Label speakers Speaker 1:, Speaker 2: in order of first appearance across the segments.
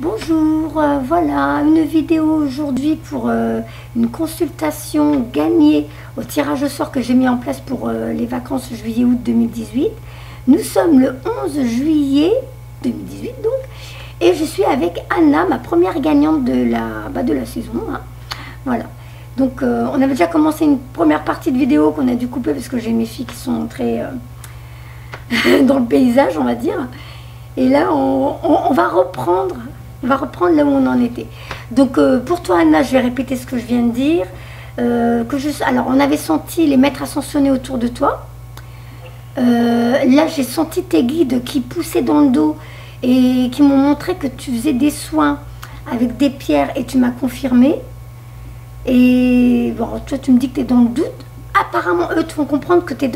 Speaker 1: Bonjour, voilà une vidéo aujourd'hui pour une consultation gagnée au tirage au sort que j'ai mis en place pour les vacances juillet-août 2018. Nous sommes le 11 juillet 2018 donc, et je suis avec Anna, ma première gagnante de la saison, hein. Voilà. Donc on avait déjà commencé une première partie de vidéo qu'on a dû couper parce que j'ai mes filles qui sont très dans le paysage, on va dire. Et là on va reprendre. On va reprendre là où on en était. Donc pour toi Anna, je vais répéter ce que je viens de dire. Alors on avait senti les maîtres ascensionnés autour de toi. Là j'ai senti tes guides qui poussaient dans le dos et qui m'ont montré que tu faisais des soins avec des pierres et tu m'as confirmé. Et bon, toi tu me dis que tu es dans le doute. Apparemment eux te font comprendre que tu es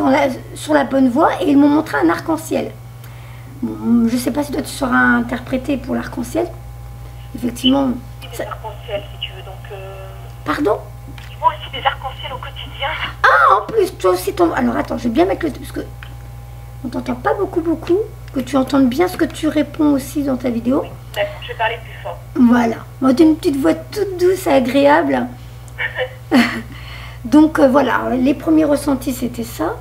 Speaker 1: sur la bonne voie et ils m'ont montré un arc-en-ciel. Bon, je ne sais pas si toi tu sauras interpréter pour l'arc-en-ciel. Effectivement.
Speaker 2: Des arcs-en-ciel si tu veux, donc...
Speaker 1: Pardon?
Speaker 2: Tu vois aussi des arcs-en-ciel au quotidien.
Speaker 1: Ah, en plus, toi aussi, alors attends, je vais bien mettre le... Parce que on t'entend pas beaucoup, que tu entendes bien ce que tu réponds aussi dans ta vidéo.
Speaker 2: Oui, d'accord, je vais parler plus fort.
Speaker 1: Voilà. Moi, tu as une petite voix toute douce et agréable. Donc, voilà, les premiers ressentis, c'était ça.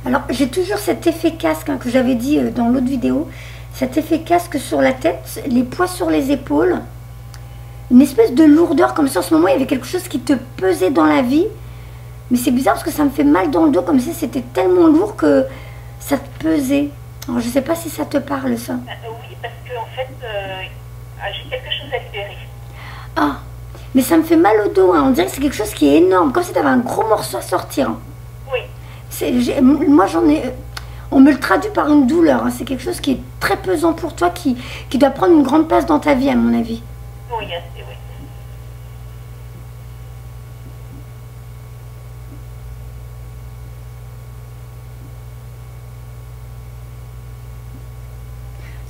Speaker 1: Alors, j'ai toujours cet effet casque que j'avais dit dans l'autre vidéo. Cet effet casque sur la tête, les poids sur les épaules. Une espèce de lourdeur comme ça. En ce moment, il y avait quelque chose qui te pesait dans la vie. Mais c'est bizarre parce que ça me fait mal dans le dos, comme si c'était tellement lourd que ça te pesait. Alors, je ne sais pas si ça te parle, ça.
Speaker 2: Oui, parce que en fait, j'ai quelque chose à libérer.
Speaker 1: Ah, mais ça me fait mal au dos. On dirait que c'est quelque chose qui est énorme, comme si tu avais un gros morceau à sortir.
Speaker 2: Oui.
Speaker 1: Moi, j'en ai... On me le traduit par une douleur. C'est quelque chose qui est très pesant pour toi, qui doit prendre une grande place dans ta vie, à mon avis.
Speaker 2: Oui, assez, oui.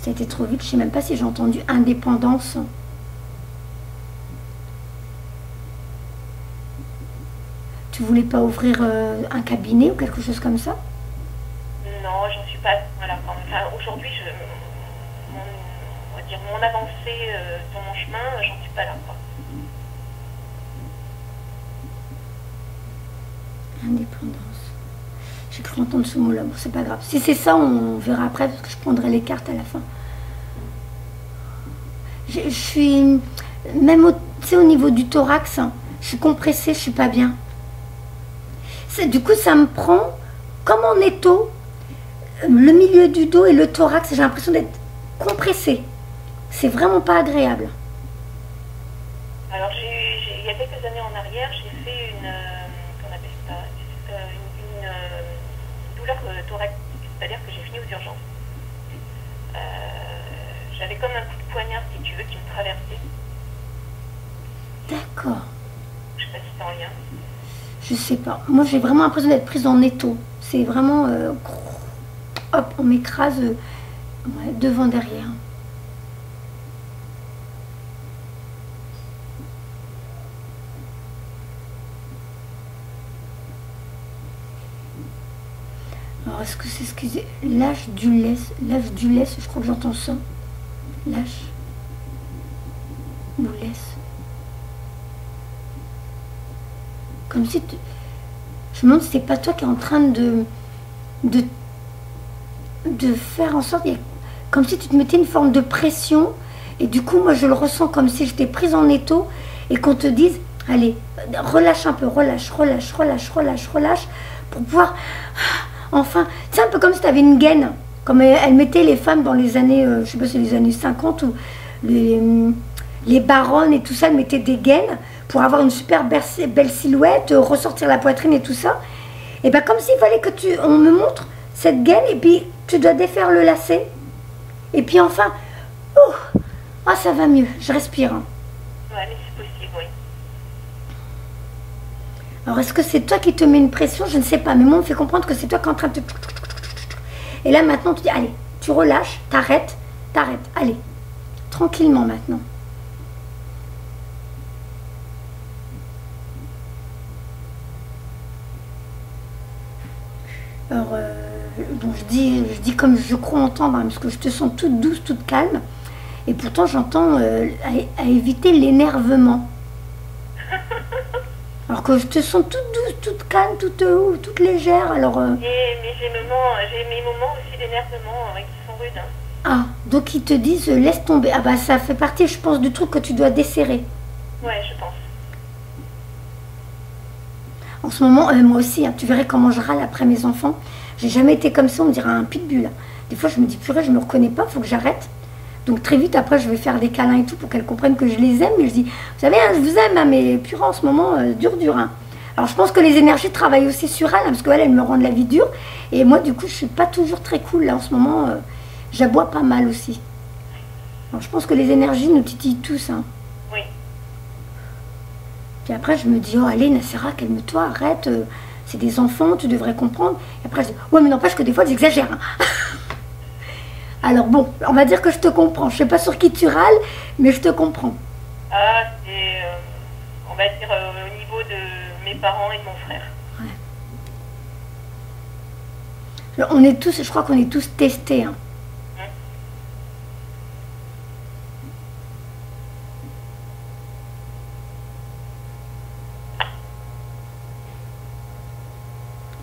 Speaker 1: Ça a été trop vite. Je ne sais même pas si j'ai entendu indépendance. Tu voulais pas ouvrir un cabinet ou quelque chose comme ça?
Speaker 2: Non, j'en suis pas... Voilà, enfin, aujourd'hui, on va dire, mon avancée dans mon chemin, j'en suis pas là, quoi.
Speaker 1: Indépendance. J'ai cru entendre ce mot-là. Bon, c'est pas grave. Si c'est ça, on verra après parce que je prendrai les cartes à la fin. Je suis... Même au niveau du thorax, je suis compressée, je suis pas bien. Du coup, ça me prend comme en étau, le milieu du dos et le thorax. J'ai l'impression d'être compressée. C'est vraiment pas agréable.
Speaker 2: Alors, il y a quelques années en arrière, j'ai fait une... qu'on appelle ça une douleur thoracique, c'est-à-dire que j'ai fini aux urgences. J'avais comme un coup de poignard, si tu veux, qui me traversait.
Speaker 1: D'accord.
Speaker 2: Je sais pas si c'est en lien.
Speaker 1: Je sais pas. Moi, j'ai vraiment l'impression d'être prise en étau. C'est vraiment... hop, on m'écrase ouais, devant, derrière. Alors, est-ce que c'est ce qu'ils disent? Lâche du laisse. Lâche du laisse, je crois que j'entends ça. Lâche. Ou laisse. Comme si... Je me demande si c'est pas toi qui es en train de faire en sorte... Comme si tu te mettais une forme de pression. Et du coup, moi, je le ressens comme si j'étais prise en étau. Et qu'on te dise, allez, relâche un peu, relâche, relâche, relâche, relâche, relâche. Pour pouvoir... Enfin, c'est un peu comme si tu avais une gaine. Comme elle mettait les femmes dans les années, je sais pas si c'est les années 50, où les baronnes et tout ça, elles mettaient des gaines pour avoir une super belle silhouette, ressortir la poitrine et tout ça. Et bien comme s'il fallait que on me montre cette gaine et puis tu dois défaire le lacet. Et puis enfin, ah ça va mieux, je respire.
Speaker 2: Ouais, mais c'est possible, oui.
Speaker 1: Alors est-ce que c'est toi qui te mets une pression? Je ne sais pas, mais moi on me fait comprendre que c'est toi qui es en train de te... Et là maintenant tu dis, allez, tu relâches, t'arrêtes, allez, tranquillement maintenant. Alors, bon, je dis comme je crois entendre, hein, parce que je te sens toute douce, toute calme. Et pourtant, j'entends à éviter l'énervement. Alors que je te sens toute douce, toute calme, toute légère. Alors,
Speaker 2: Mais j'ai mes moments aussi d'énervement qui sont rudes. Hein.
Speaker 1: Ah, donc ils te disent laisse tomber. Ah bah ça fait partie, je pense, du truc que tu dois desserrer.
Speaker 2: Ouais, je pense.
Speaker 1: En ce moment, moi aussi, hein, tu verrais comment je râle après mes enfants. J'ai jamais été comme ça, on dirait un pitbull. Hein. Des fois, je me dis, purée, je me reconnais pas, faut que j'arrête. Donc très vite, après, je vais faire des câlins et tout pour qu'elles comprennent que je les aime. Mais je dis, vous savez, hein, je vous aime, hein, mais purée, en ce moment, dur. Hein. Alors je pense que les énergies travaillent aussi sur elle, hein, parce qu'elle, elle me rend la vie dure. Et moi, du coup, je suis pas toujours très cool, là, en ce moment. J'aboie pas mal aussi. Alors je pense que les énergies nous titillent tous. Hein.
Speaker 2: Oui.
Speaker 1: Puis après, je me dis, oh allez, Nacera, calme-toi, arrête, c'est des enfants, tu devrais comprendre. Et après, je dis, ouais, mais n'empêche que des fois, j'exagère. Hein. Alors bon, on va dire que je te comprends. Je sais pas sur qui tu râles, mais je te comprends.
Speaker 2: Ah, c'est, on va dire, au niveau de mes parents et de mon frère.
Speaker 1: Ouais. On est tous, je crois qu'on est tous testés. Hein.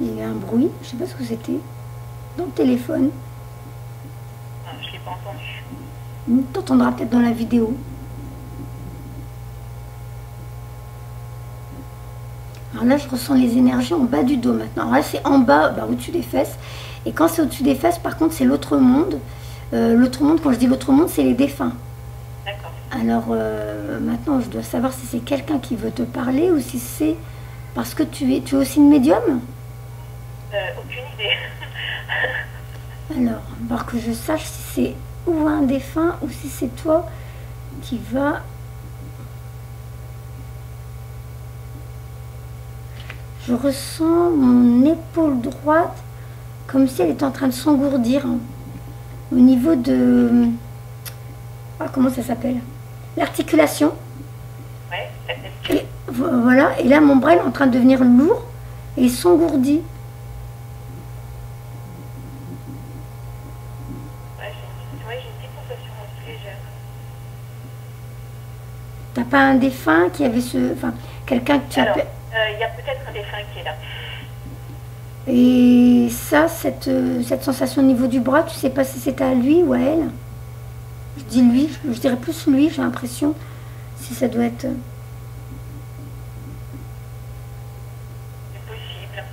Speaker 1: Il y a eu un bruit, je sais pas ce que c'était, dans le téléphone.
Speaker 2: Ah, je l'ai pas entendu.
Speaker 1: Tu entendras peut-être dans la vidéo. Alors là, je ressens les énergies en bas du dos maintenant. Alors là, c'est en bas, bah, au-dessus des fesses. Et quand c'est au-dessus des fesses, par contre, c'est l'autre monde. L'autre monde, quand je dis l'autre monde, c'est les défunts.
Speaker 2: D'accord.
Speaker 1: Alors maintenant, je dois savoir si c'est quelqu'un qui veut te parler ou si c'est parce que tu es aussi une médium.
Speaker 2: Aucune idée.
Speaker 1: Alors que je sache si c'est ou un défunt ou si c'est toi qui va... Je ressens mon épaule droite comme si elle était en train de s'engourdir. Hein, au niveau de... Ah, comment ça s'appelle? L'articulation.
Speaker 2: Ouais, la question.
Speaker 1: Et voilà, et là mon bras est en train de devenir lourd et s'engourdit.
Speaker 2: Ouais, j'ai une petite sensation aussi légère.
Speaker 1: T'as pas un défunt qui avait ce... Enfin, quelqu'un que tu
Speaker 2: Alors,
Speaker 1: appelles...
Speaker 2: il y a peut-être un défunt qui est là.
Speaker 1: Et ça, cette sensation au niveau du bras, tu sais pas si c'était à lui ou à elle? Je dis lui, je dirais plus lui, j'ai l'impression. Si ça doit être...
Speaker 2: C'est possible.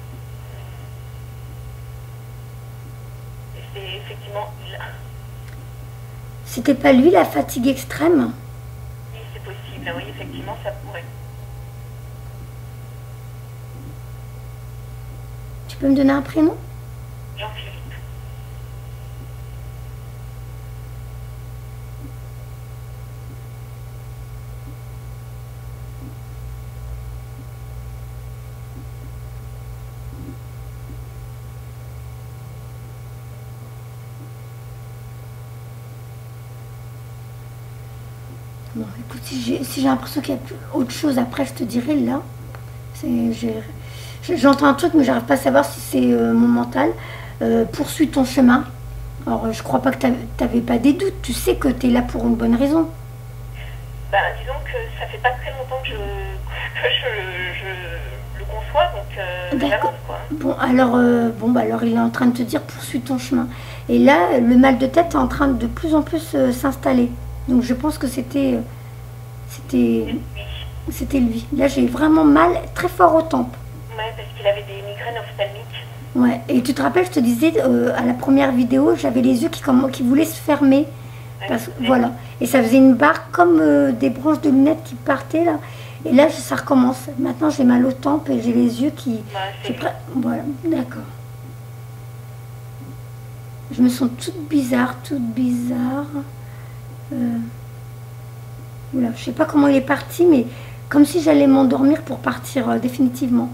Speaker 2: Et c'est effectivement il.
Speaker 1: C'était pas lui la fatigue extrême?
Speaker 2: Oui, c'est possible. Oui, effectivement, ça pourrait.
Speaker 1: Tu peux me donner un prénom?
Speaker 2: Jean-Philippe.
Speaker 1: Bon, écoute, si j'ai l'impression qu'il y a autre chose après, je te dirai là. J'entends un truc, mais j'arrive pas à savoir si c'est mon mental. Poursuis ton chemin. Alors, je crois pas que tu n'avais pas des doutes. Tu sais que tu es là pour une bonne raison.
Speaker 2: Ben, disons que ça fait pas très longtemps que je le conçois, donc j'avance, quoi.
Speaker 1: Bon, alors il est en train de te dire poursuis ton chemin. Et là, le mal de tête est en train de plus en plus s'installer. Donc je pense que c'était lui. Là, j'ai vraiment mal très fort aux tempes.
Speaker 2: Ouais, parce qu'il avait des migraines ophtalmiques.
Speaker 1: Ouais, et tu te rappelles, je te disais à la première vidéo, j'avais les yeux qui voulaient se fermer. Parce, voilà. Et ça faisait une barre comme des branches de lunettes qui partaient là. Et là, ça recommence. Maintenant, j'ai mal aux tempes et j'ai les yeux qui... Voilà, d'accord. Je me sens toute bizarre. Oula, je sais pas comment il est parti, mais comme si j'allais m'endormir pour partir définitivement.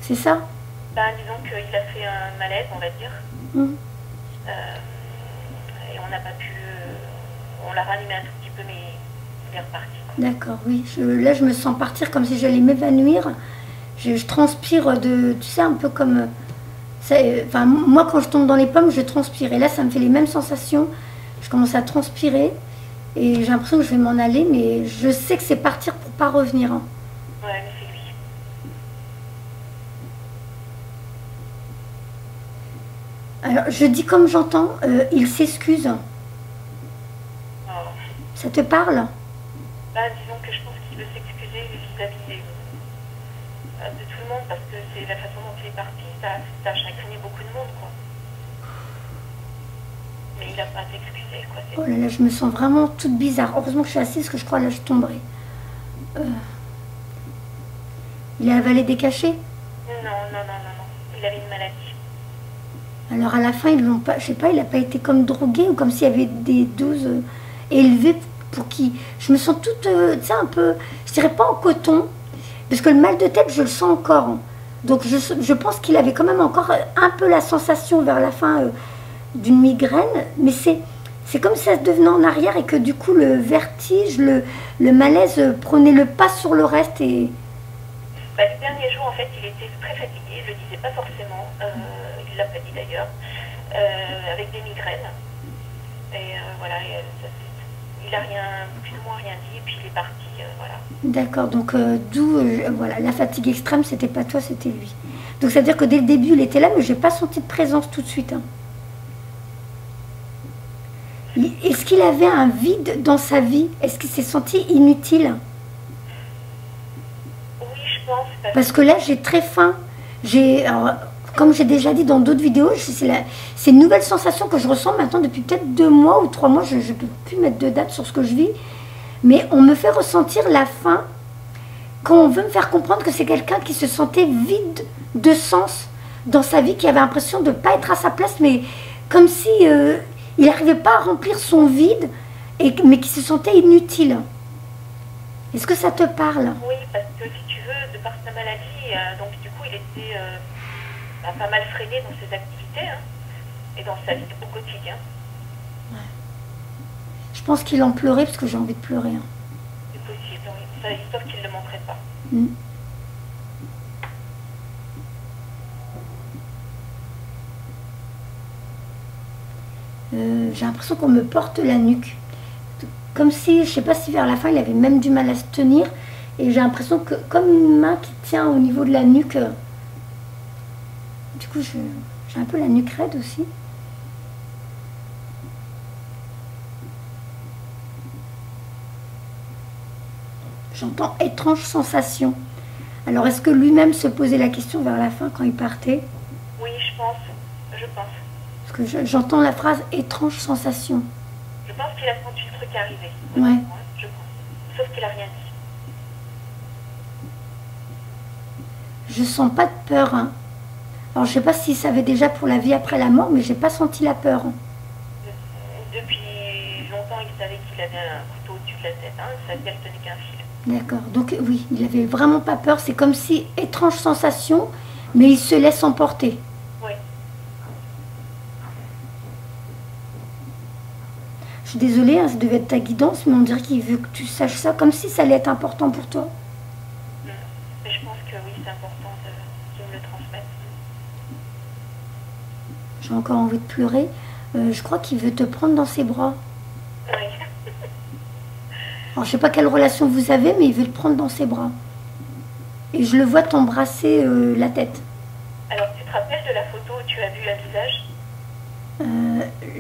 Speaker 1: C'est ça?
Speaker 2: Ben, disons qu'il a fait un malaise, on va dire. Et on n'a pas pu... on l'a ranimé un tout petit peu, mais il est reparti.
Speaker 1: D'accord, oui. Là, je me sens partir comme si j'allais m'évanouir. Je transpire tu sais, un peu comme... Enfin, moi, quand je tombe dans les pommes, je transpire. Et là, ça me fait les mêmes sensations. Je commence à transpirer. Et j'ai l'impression que je vais m'en aller. Mais je sais que c'est partir pour pas revenir. Hein.
Speaker 2: Ouais, mais c'est lui.
Speaker 1: Alors, je dis comme j'entends, il s'excuse.
Speaker 2: Oh.
Speaker 1: Ça te parle?
Speaker 2: Bah, disons que je pense qu'il veut s'excuser vis-à-vis de tout le monde parce que c'est la façon dont il est parti, ça a chagriné beaucoup de monde, quoi. Mais il n'a pas à s'excuser, quoi.
Speaker 1: Oh là là, je me sens vraiment toute bizarre. Heureusement que je suis assise, parce que je crois là je tomberai. Il a avalé des cachets?
Speaker 2: Non. Il avait une maladie.
Speaker 1: Alors à la fin, ils l'ont pas, je sais pas, il n'a pas été comme drogué ou comme s'il y avait des doses élevées pour qui. Je me sens toute, tu sais, un peu, je dirais pas en coton, parce que le mal de tête, je le sens encore. Donc je pense qu'il avait quand même encore un peu la sensation vers la fin d'une migraine, mais c'est comme si ça se devenait en arrière et que du coup le vertige, le malaise prenait le pas sur le reste. Et
Speaker 2: bah, les derniers jours, en fait, il était très fatigué, je le disais pas forcément, il l'a pas dit d'ailleurs, avec des migraines. Et voilà, il a rien, plus ou moins rien dit, et puis il est parti, voilà.
Speaker 1: D'accord, donc d'où voilà, la fatigue extrême, c'était pas toi, c'était lui. Donc ça veut dire que dès le début, il était là, mais j'ai pas senti de présence tout de suite. Hein. Est-ce qu'il avait un vide dans sa vie? Est-ce qu'il s'est senti inutile?
Speaker 2: Oui, je pense.
Speaker 1: Parce que là, j'ai très faim. Comme j'ai déjà dit dans d'autres vidéos, c'est une nouvelle sensation que je ressens maintenant depuis peut-être 2 mois ou 3 mois. Je ne peux plus mettre de date sur ce que je vis. Mais on me fait ressentir la faim quand on veut me faire comprendre que c'est quelqu'un qui se sentait vide de sens dans sa vie, qui avait l'impression de ne pas être à sa place, mais comme si il n'arrivait pas à remplir son vide, mais qui se sentait inutile. Est-ce que ça te parle?
Speaker 2: Oui, parce que si tu veux, de par sa maladie, donc du coup il était pas mal freiné dans ses activités hein, et dans sa vie au quotidien.
Speaker 1: Ouais. Je pense qu'il en pleurait parce que j'ai envie de pleurer. Hein.
Speaker 2: C'est possible, oui. Sauf qu'il ne le montrait pas.
Speaker 1: J'ai l'impression qu'on me porte la nuque. Comme si, je sais pas si vers la fin, il avait même du mal à se tenir. Et j'ai l'impression que, comme une main qui tient au niveau de la nuque. Du coup, j'ai un peu la nuque raide aussi. J'entends étrange sensation. Alors, est-ce que lui-même se posait la question vers la fin quand il partait?
Speaker 2: Oui, je pense.
Speaker 1: Parce que j'entends la phrase étrange sensation.
Speaker 2: Je pense qu'il a senti le truc arriver.
Speaker 1: Ouais.
Speaker 2: Je pense. Sauf qu'il a rien dit.
Speaker 1: Je sens pas de peur. Hein. Alors, je sais pas s'il savait déjà pour la vie après la mort, mais j'ai pas senti la peur.
Speaker 2: Depuis longtemps, il savait qu'il avait un couteau au-dessus de la tête. Hein. Il savait qu'elle tenait qu'un fil.
Speaker 1: D'accord. Donc oui, il avait vraiment pas peur. C'est comme si étrange sensation, mais il se laisse emporter.
Speaker 2: Oui.
Speaker 1: Je suis désolée, hein, ça devait être ta guidance, mais on dirait qu'il veut que tu saches ça, comme si ça allait être important pour toi.
Speaker 2: Mais je pense que oui, c'est important qu'il me le transmette.
Speaker 1: J'ai encore envie de pleurer. Je crois qu'il veut te prendre dans ses bras.
Speaker 2: Oui.
Speaker 1: Alors, je sais pas quelle relation vous avez, mais il veut te prendre dans ses bras. Et je le vois t'embrasser la tête.
Speaker 2: Alors, tu te rappelles de la photo où tu as vu un visage?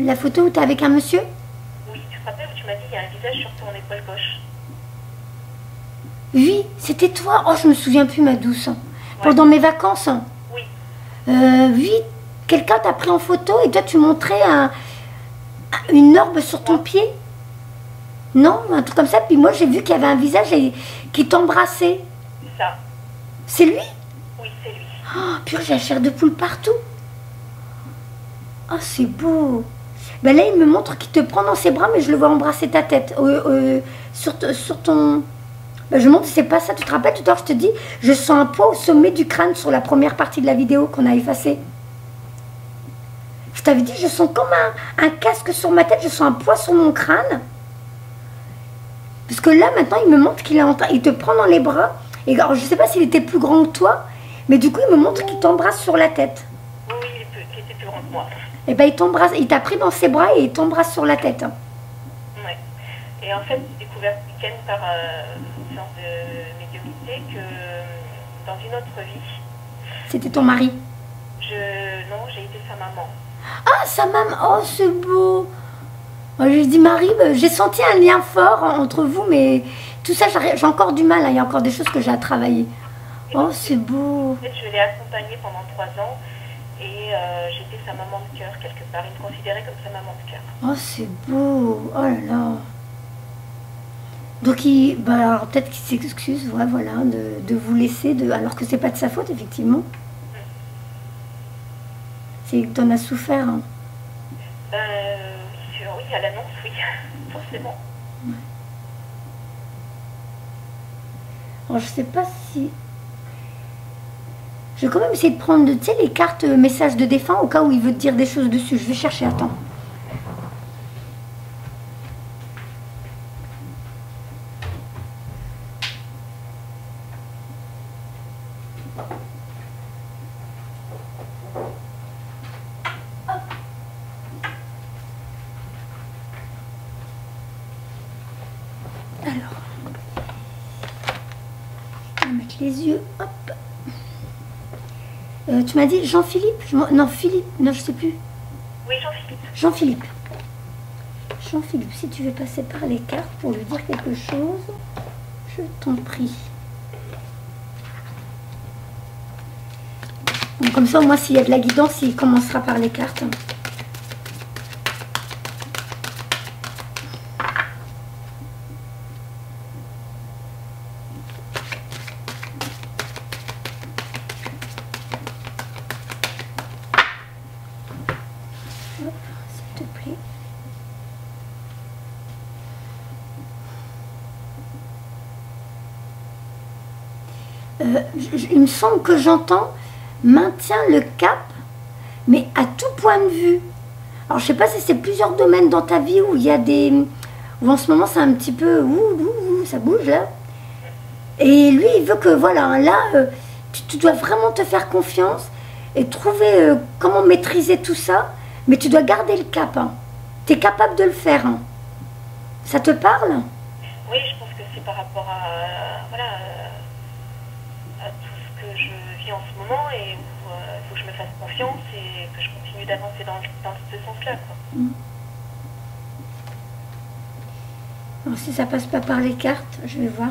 Speaker 1: La photo où tu es avec un monsieur?
Speaker 2: Oui, tu te rappelles où tu m'as dit il y a un visage sur ton épaule gauche?
Speaker 1: Oui, c'était toi. Oh, je me souviens plus, ma douce. Ouais. Pendant mes vacances?
Speaker 2: Oui.
Speaker 1: Oui, quelqu'un t'a pris en photo et toi, tu montrais une orbe sur ton pied? Non, un truc comme ça. Puis moi, j'ai vu qu'il y avait un visage qui t'embrassait.
Speaker 2: C'est ça.
Speaker 1: C'est lui?
Speaker 2: Oui, c'est lui.
Speaker 1: Oh, purée, j'ai la chair de poule partout. Oh, c'est beau. Ben là, il me montre qu'il te prend dans ses bras, mais je le vois embrasser ta tête. Sur ton... Ben, je montre, c'est pas ça. Tu te rappelles, tout à l'heure, je te dis, je sens un poids au sommet du crâne sur la première partie de la vidéo qu'on a effacée. Je t'avais dit, je sens comme un casque sur ma tête, je sens un poids sur mon crâne. Parce que là, maintenant, il me montre qu'il il te prend dans les bras. Et alors, je sais pas s'il était plus grand que toi, mais du coup, il me montre qu'il t'embrasse sur la tête.
Speaker 2: Oui, il est moi.
Speaker 1: Et ben il t'a pris dans ses bras et il t'embrasse sur la tête.
Speaker 2: Ouais. Et en fait, j'ai découvert ce week-end par une séance de médiumnité que dans une autre vie,
Speaker 1: C'était ton mari?
Speaker 2: non, j'ai été sa maman.
Speaker 1: Ah, sa maman, oh c'est beau. Moi, je lui dis Marie, j'ai senti un lien fort entre vous, mais tout ça j'ai encore du mal, hein. Il y a encore des choses que j'ai à travailler. Oh c'est beau.
Speaker 2: En fait, je l'ai accompagnée pendant 3 ans et j'étais sa maman de cœur quelque part. Il me considérait comme sa maman de cœur.
Speaker 1: Oh c'est beau, oh là là. Donc alors peut-être qu'il s'excuse, ouais, voilà, de vous laisser, alors que c'est pas de sa faute effectivement. C'est que t'en as souffert. Hein.
Speaker 2: Oui, à l'annonce, oui, forcément.
Speaker 1: Ouais. Alors je sais pas si... Je vais quand même essayer de prendre, tu sais, les cartes messages de défunt au cas où il veut te dire des choses dessus. Je vais chercher, attends. Alors, on va mettre les yeux, hop. Tu m'as dit Jean-Philippe? Non, Philippe, non, je sais plus.
Speaker 2: Oui, Jean-Philippe.
Speaker 1: Jean-Philippe. Jean-Philippe, si tu veux passer par les cartes pour lui dire quelque chose, je t'en prie. Donc, comme ça, moi, s'il y a de la guidance, il commencera par les cartes. S'il te plaît. Il me semble que j'entends maintient le cap, mais à tout point de vue. Alors je sais pas si c'est plusieurs domaines dans ta vie où il y a des... où en ce moment c'est un petit peu... ça bouge là. Et lui il veut que voilà, là tu dois vraiment te faire confiance et trouver comment maîtriser tout ça, mais tu dois garder le cap. Hein. Tu es capable de le faire. Hein. Ça te parle?
Speaker 2: Oui, je pense que c'est par rapport à, voilà, à tout ce que je vis en ce moment et où il faut que je me fasse confiance et que je continue d'avancer dans ce sens-là.
Speaker 1: Alors, si ça passe pas par les cartes, je vais voir.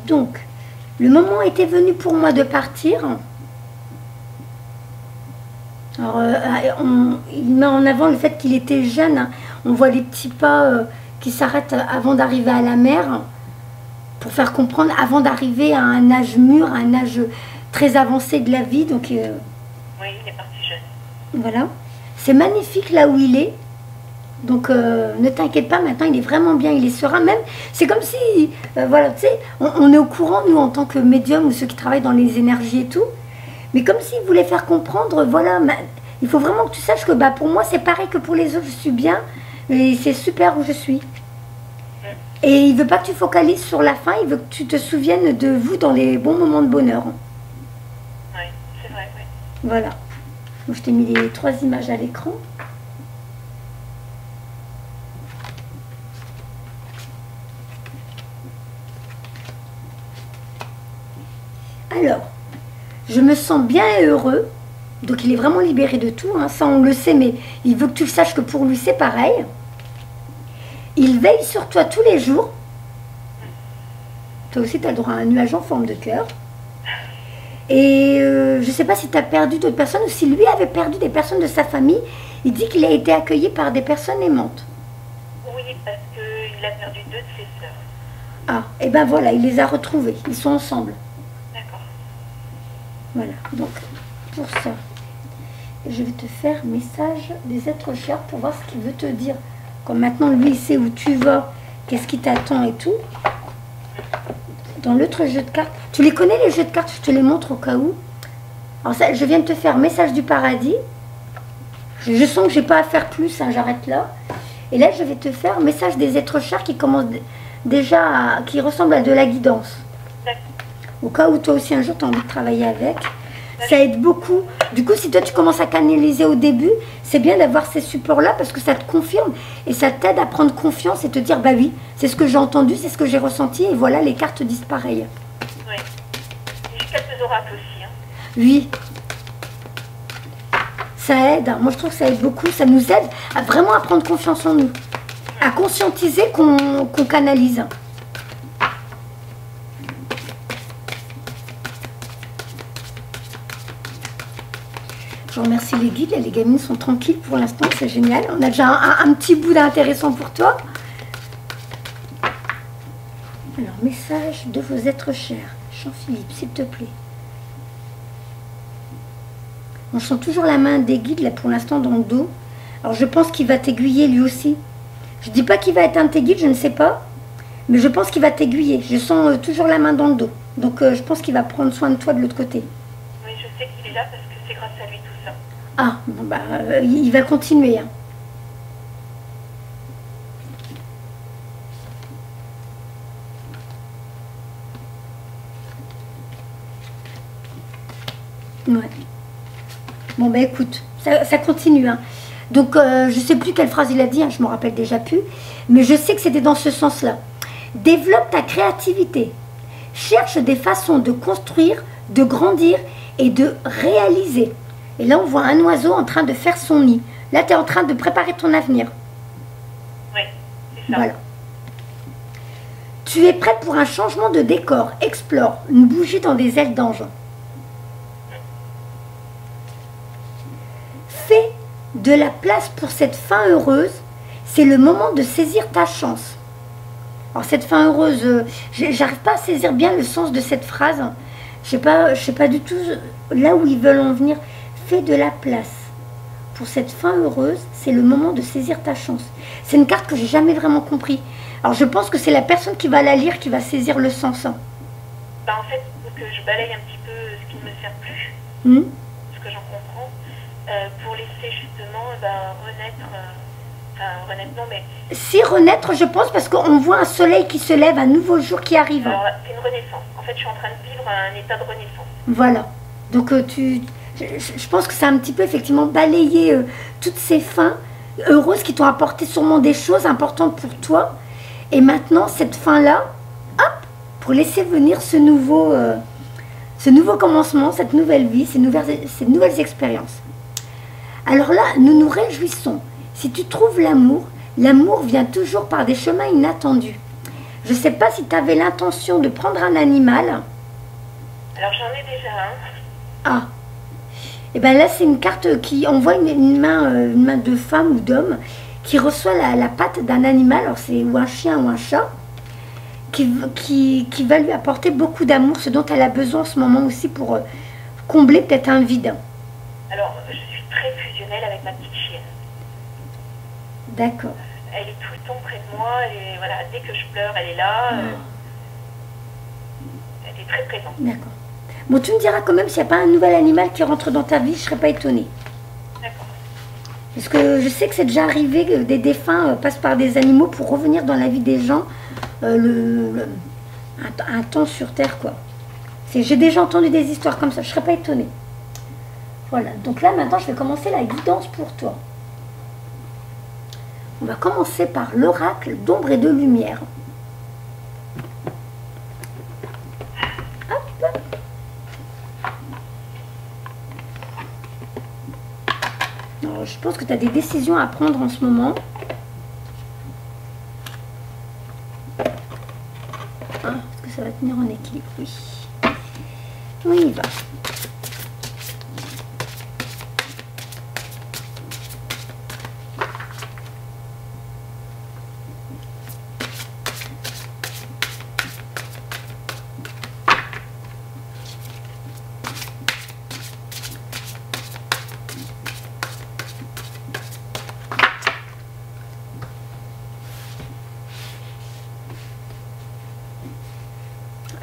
Speaker 1: Donc, le moment était venu pour moi de partir. Alors, il met en avant le fait qu'il était jeune. Hein. On voit les petits pas qui s'arrêtent avant d'arriver à la mer, pour faire comprendre, avant d'arriver à un âge mûr, à un âge très avancé de la vie. Donc,
Speaker 2: oui, il est parti jeune.
Speaker 1: Voilà. C'est magnifique là où il est. Donc, ne t'inquiète pas, maintenant, il est vraiment bien, il est serein. Même, c'est comme si, voilà, tu sais, on est au courant, nous, en tant que médium ou ceux qui travaillent dans les énergies et tout. Mais comme s'il voulait faire comprendre, voilà, il faut vraiment que tu saches que bah, pour moi, c'est pareil que pour les autres, je suis bien. Et c'est super où je suis. Et il veut pas que tu focalises sur la fin, il veut que tu te souviennes de vous dans les bons moments de bonheur.
Speaker 2: Oui, c'est vrai, oui.
Speaker 1: Voilà. Donc, je t'ai mis les 3 images à l'écran. Alors, je me sens bien et heureux. Donc il est vraiment libéré de tout, hein. Ça on le sait, mais il veut que tu le saches que pour lui c'est pareil. Il veille sur toi tous les jours. Toi aussi tu as le droit à un nuage en forme de cœur. Et je ne sais pas si tu as perdu d'autres personnes ou si lui avait perdu des personnes de sa famille. Il dit qu'il a été accueilli par des personnes aimantes.
Speaker 2: Oui, parce qu'il a perdu 2 de ses sœurs.
Speaker 1: Ah, et ben voilà, il les a retrouvés, ils sont ensemble.
Speaker 2: D'accord.
Speaker 1: Voilà, donc pour ça, je vais te faire message des êtres chers pour voir ce qu'il veut te dire. Comme maintenant lui il sait où tu vas, qu'est-ce qui t'attend et tout. Dans l'autre jeu de cartes, tu les connais les jeux de cartes, je te les montre au cas où. Alors ça, je viens de te faire message du paradis. Je sens que j'ai pas à faire plus, hein, j'arrête là. Et là je vais te faire message des êtres chers qui commencent déjà qui ressemble à de la guidance. au cas où toi aussi un jour tu as envie de travailler avec. Ça aide beaucoup. Du coup, si toi tu commences à canaliser au début, c'est bien d'avoir ces supports-là parce que ça te confirme et ça t'aide à prendre confiance et te dire, bah oui, c'est ce que j'ai entendu, c'est ce que j'ai ressenti et voilà, les cartes disent pareil.
Speaker 2: Oui. J'ai quelques oracles aussi. Hein.
Speaker 1: Oui. Ça aide. Moi, je trouve que ça aide beaucoup. Ça nous aide à vraiment à prendre confiance en nous, à conscientiser qu'on canalise. Je remercie les guides, les gamines sont tranquilles pour l'instant, c'est génial. On a déjà un petit bout d'intéressant pour toi. Alors, message de vos êtres chers. Jean-Philippe, s'il te plaît. On sent toujours la main des guides, là, pour l'instant, dans le dos. Alors, je pense qu'il va t'aiguiller, lui aussi. Je ne dis pas qu'il va être un de tes guides, je ne sais pas. Mais je pense qu'il va t'aiguiller. Je sens toujours la main dans le dos. Donc, je pense qu'il va prendre soin de toi de l'autre côté.
Speaker 2: Oui, je sais qu'il est là parce que c'est grâce à lui tout ça.
Speaker 1: Ah, bon, bah, il va continuer. Hein. Ouais. Bon, bah écoute, ça continue. Hein. Donc, je ne sais plus quelle phrase il a dit, hein, je ne me rappelle déjà plus. Mais je sais que c'était dans ce sens-là. Développe ta créativité. Cherche des façons de construire, de grandir et de réaliser. Et là, on voit un oiseau en train de faire son nid. Là, tu es en train de préparer ton avenir.
Speaker 2: Oui, c'est ça.
Speaker 1: Voilà. Tu es prête pour un changement de décor. Explore. Une bougie dans des ailes d'ange. Fais de la place pour cette fin heureuse. C'est le moment de saisir ta chance. Alors, cette fin heureuse, j'arrive pas à saisir bien le sens de cette phrase. Je sais pas du tout là où ils veulent en venir. Fais de la place. Pour cette fin heureuse, c'est le moment de saisir ta chance. C'est une carte que j'ai jamais vraiment compris. Alors je pense que c'est la personne qui va la lire qui va saisir le sens.
Speaker 2: Bah, en fait, il faut que je balaye un petit peu ce qui ne me sert plus, ce que j'en comprends, pour laisser justement renaître, renaître non mais...
Speaker 1: Si renaître, je pense, parce qu'on voit un soleil qui se lève, un nouveau jour qui arrive.
Speaker 2: Alors, c'est une renaissance. En fait, je suis en train de vivre un état de renaissance.
Speaker 1: Voilà. Donc je pense que c'est un petit peu effectivement balayer toutes ces fins heureuses qui t'ont apporté sûrement des choses importantes pour toi. Et maintenant, cette fin-là, hop, pour laisser venir ce nouveau commencement, cette nouvelle vie, ces nouvelles expériences. Alors là, nous nous réjouissons. Si tu trouves l'amour, l'amour vient toujours par des chemins inattendus. Je ne sais pas si tu avais l'intention de prendre un animal.
Speaker 2: Alors j'en ai déjà un.
Speaker 1: Ah. Et bien là, c'est une carte qui envoie une main de femme ou d'homme qui reçoit la patte d'un animal, alors c'est ou un chien ou un chat, qui va lui apporter beaucoup d'amour, ce dont elle a besoin en ce moment aussi pour combler peut-être un vide.
Speaker 2: Alors, je suis très fusionnelle avec ma petite chienne.
Speaker 1: D'accord.
Speaker 2: Elle est tout le temps près de moi, et voilà, dès que je pleure, elle est là. Elle est très présente.
Speaker 1: D'accord. Bon, tu me diras quand même s'il n'y a pas un nouvel animal qui rentre dans ta vie, je ne serais pas étonnée.
Speaker 2: D'accord.
Speaker 1: Parce que je sais que c'est déjà arrivé que des défunts passent par des animaux pour revenir dans la vie des gens un temps sur Terre, quoi. J'ai déjà entendu des histoires comme ça, je ne serais pas étonnée. Voilà, donc là maintenant je vais commencer la guidance pour toi. On va commencer par l'oracle d'ombre et de lumière. Hop. Alors, je pense que tu as des décisions à prendre en ce moment. Ah, est-ce que ça va tenir en équilibre? Oui. On y va.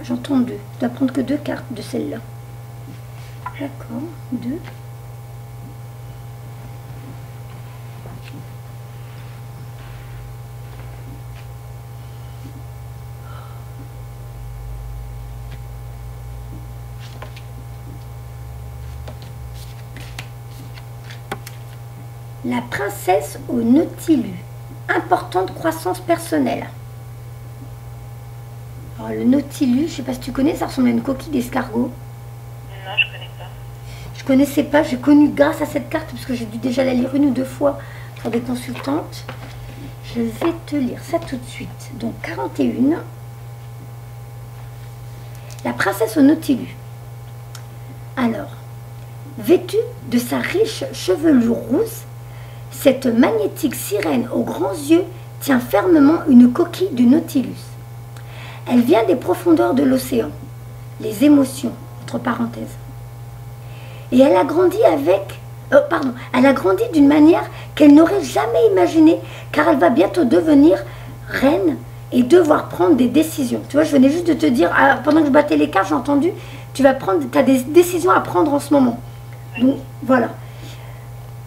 Speaker 1: J'entends deux. Tu dois prendre que deux cartes de celle-là. D'accord, deux. La princesse au Nautilus. Importante croissance personnelle. Alors, le Nautilus, je ne sais pas si tu connais, ça ressemble à une coquille d'escargot.
Speaker 2: Non, je connais pas.
Speaker 1: Je connaissais pas, j'ai connu grâce à cette carte, parce que j'ai dû déjà la lire une ou deux fois pour des consultantes. Je vais te lire ça tout de suite. Donc 41. La princesse au Nautilus. Alors, vêtue de sa riche chevelure rousse, cette magnétique sirène aux grands yeux tient fermement une coquille du Nautilus. Elle vient des profondeurs de l'océan, les émotions, entre parenthèses. Et elle a grandi elle a grandi d'une manière qu'elle n'aurait jamais imaginée, car elle va bientôt devenir reine et devoir prendre des décisions. Tu vois, je venais juste de te dire, pendant que je battais les cartes, j'ai entendu, tu as des décisions à prendre en ce moment. Donc, voilà.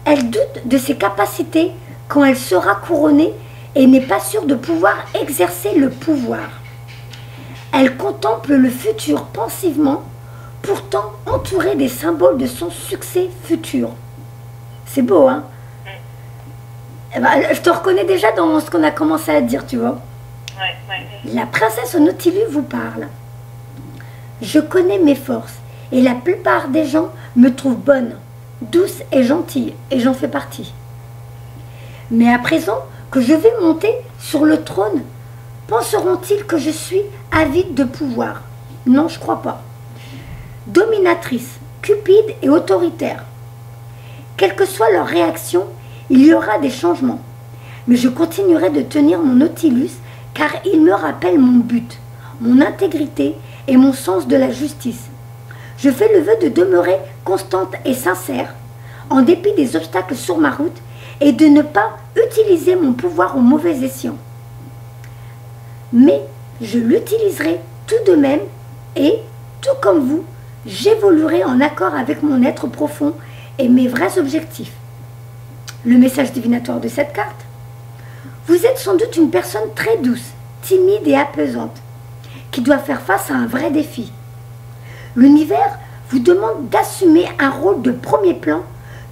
Speaker 1: Elle doute de ses capacités quand elle sera couronnée et n'est pas sûre de pouvoir exercer le pouvoir. Elle contemple le futur pensivement, pourtant entourée des symboles de son succès futur. C'est beau, hein? Eh ben, je te reconnais déjà dans ce qu'on a commencé à dire, tu vois. La princesse au Nautilus vous parle. Je connais mes forces et la plupart des gens me trouvent bonne, douce et gentille, et j'en fais partie. Mais à présent que je vais monter sur le trône, penseront-ils que je suis avide de pouvoir? Non, je crois pas. Dominatrice, cupide et autoritaire. Quelle que soit leur réaction, il y aura des changements. Mais je continuerai de tenir mon Nautilus car il me rappelle mon but, mon intégrité et mon sens de la justice. Je fais le vœu de demeurer constante et sincère, en dépit des obstacles sur ma route, et de ne pas utiliser mon pouvoir au mauvais escient. Mais je l'utiliserai tout de même et, tout comme vous, j'évoluerai en accord avec mon être profond et mes vrais objectifs. Le message divinatoire de cette carte. Vous êtes sans doute une personne très douce, timide et apaisante, qui doit faire face à un vrai défi. L'univers vous demande d'assumer un rôle de premier plan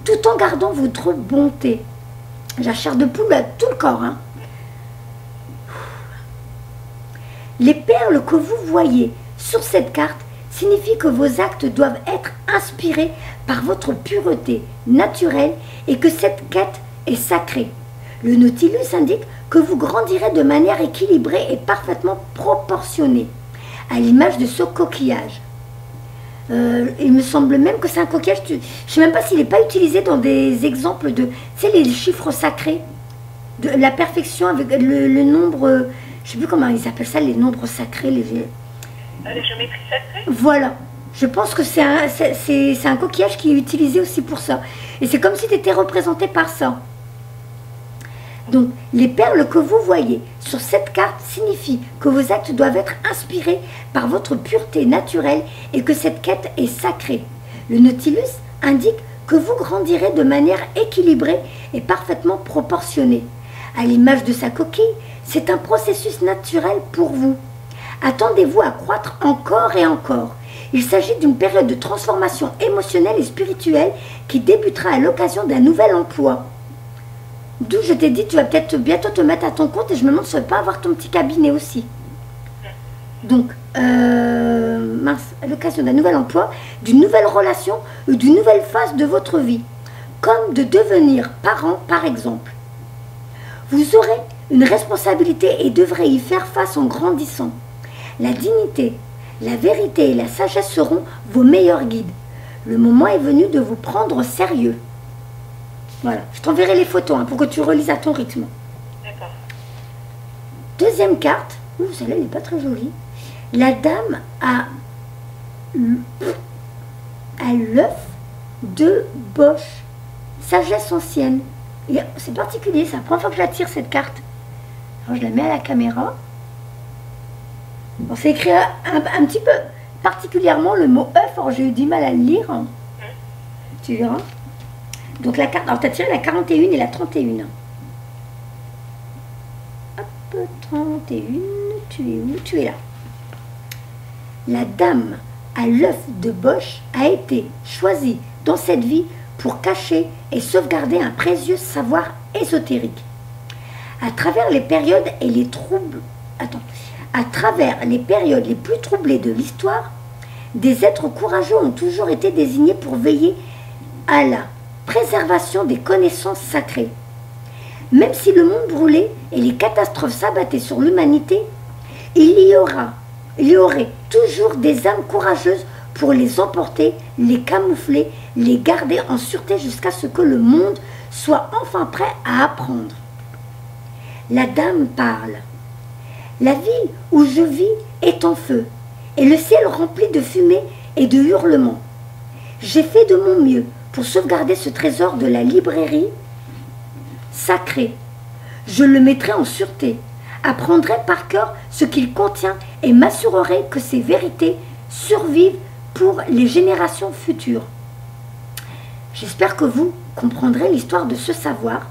Speaker 1: tout en gardant votre bonté. J'ai la chair de poule à tout le corps. Hein. Les perles que vous voyez sur cette carte signifient que vos actes doivent être inspirés par votre pureté naturelle et que cette quête est sacrée. Le Nautilus indique que vous grandirez de manière équilibrée et parfaitement proportionnée, à l'image de ce coquillage. Il me semble même que c'est un coquillage, je ne sais même pas s'il n'est pas utilisé dans des exemples de, tu sais, les chiffres sacrés, de la perfection avec le nombre, je ne sais plus comment ils appellent ça, les nombres sacrés, les
Speaker 2: géométries sacrées.
Speaker 1: Voilà, je pense que c'est un coquillage qui est utilisé aussi pour ça. Et c'est comme si tu étais représenté par ça. Donc, les perles que vous voyez sur cette carte signifient que vos actes doivent être inspirés par votre pureté naturelle et que cette quête est sacrée. Le Nautilus indique que vous grandirez de manière équilibrée et parfaitement proportionnée. À l'image de sa coquille, c'est un processus naturel pour vous. Attendez-vous à croître encore et encore. Il s'agit d'une période de transformation émotionnelle et spirituelle qui débutera à l'occasion d'un nouvel emploi. D'où je t'ai dit, tu vas peut-être bientôt te mettre à ton compte et je me demande si tu ne vas pas avoir ton petit cabinet aussi. Donc, à l'occasion d'un nouvel emploi, d'une nouvelle relation ou d'une nouvelle phase de votre vie, comme de devenir parent par exemple. Vous aurez une responsabilité et devrez y faire face en grandissant. La dignité, la vérité et la sagesse seront vos meilleurs guides. Le moment est venu de vous prendre au sérieux. Voilà, je t'enverrai les photos pour que tu relises à ton rythme.
Speaker 2: D'accord.
Speaker 1: Deuxième carte. Ouh, celle-là, elle n'est pas très jolie. La dame a l'œuf de Bosch. Sagesse ancienne. C'est particulier, c'est la première fois que je la tire, cette carte. Alors, je la mets à la caméra. Bon, c'est écrit un petit peu particulièrement le mot œuf. Alors, j'ai eu du mal à le lire. Tu verras. Donc la carte, alors tu as tiré la 41 et la 31. Hop, 31, tu es où? Tu es là. La dame à l'œuf de Bosch a été choisie dans cette vie pour cacher et sauvegarder un précieux savoir ésotérique. À travers les périodes et les troubles... À travers les périodes les plus troublées de l'histoire, des êtres courageux ont toujours été désignés pour veiller à la préservation des connaissances sacrées. Même si le monde brûlait et les catastrophes s'abattaient sur l'humanité, il y aurait toujours des âmes courageuses pour les emporter, les camoufler, les garder en sûreté jusqu'à ce que le monde soit enfin prêt à apprendre. La dame parle. La ville où je vis est en feu, et le ciel rempli de fumée et de hurlements. J'ai fait de mon mieux pour sauvegarder ce trésor de la librairie sacrée. Je le mettrai en sûreté, apprendrai par cœur ce qu'il contient et m'assurerai que ces vérités survivent pour les générations futures. J'espère que vous comprendrez l'histoire de ce savoir,